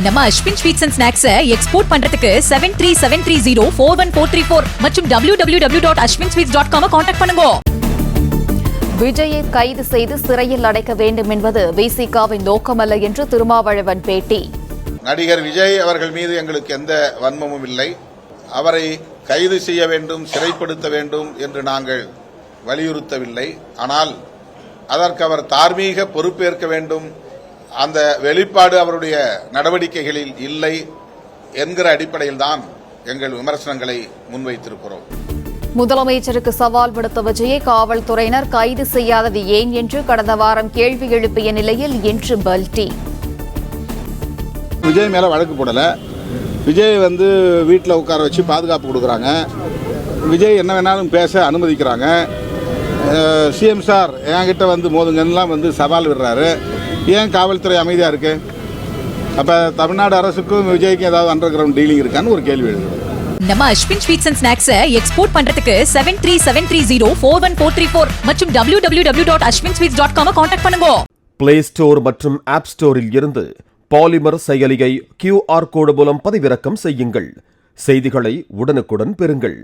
நம்ம Ashwin sweets and snacks export பண்றதுக்கு 7373041434 மற்றும் www.ashwinsweets.com கான்டாக்ட் பண்ணுங்க. விஜயை கைது செய்து சிறையில் அடைக்க வேண்டும் என்பது விசிகாவின் நோக்கமல்ல என்று திருமாவளவன் பேட்டி. நடிகர் விஜய் அவர்கள் மீது எங்களுக்கு எந்த வன்மமும் இல்லை. அவரை கைது செய்ய வேண்டும், சிறைப்படுத்த வேண்டும் என்று நாங்கள் வலியுறுத்தவில்லை. ஆனால் அதற்கு அவர் தார்மீக பொறுப்பேற்க வேண்டும். அந்த வெளிப்பாடு அவருடைய நடவடிக்கைகளில் இல்லை என்கிற அடிப்படையில் தான் எங்கள் விமர்சனங்களை முன்வைத்திருக்கிறோம். முதலமைச்சருக்கு சவால் விடுத்த விஜயை காவல்துறையினர் கைது செய்யாதது ஏன் என்று கடந்த வாரம் கேள்வி எழுப்பிய நிலையில் இன்று பல்டி. விஜய் மேல வழக்கு போடல. விஜய் வீட்டில் உட்கார வச்சு பாதுகாப்பு கொடுக்குறாங்க. விஜய் என்ன வேணாலும் பேச அனுமதிக்கிறாங்க. சிஎம் சார் என்கிட்ட மோதுங்கலாம் சவால் விடுறாரு. ஏன் காவல்துறை அமைதியா இருக்கு? அப்ப தமிழ்நாடு அரசுக்கும் விஜய்க்கும் ஏதாவது அண்டர் கிரவுண்ட் டீலிங் இருக்கான்னு ஒரு கேள்வி எழுது. நம்ம Ashwin sweets and snacks export பண்றதுக்கு 7373041434 மற்றும் www.ashwinsweets.com கான்டாக்ட் பண்ணுங்க. பிளே ஸ்டோர் மற்றும் ஆப் ஸ்டோரில் இருந்து பாலிமர் செயலியை QR கோடு மூலம் பதிவிறக்கம் செய்யுங்கள். செய்திகளை உடனுக்குடன் பெறுங்கள்.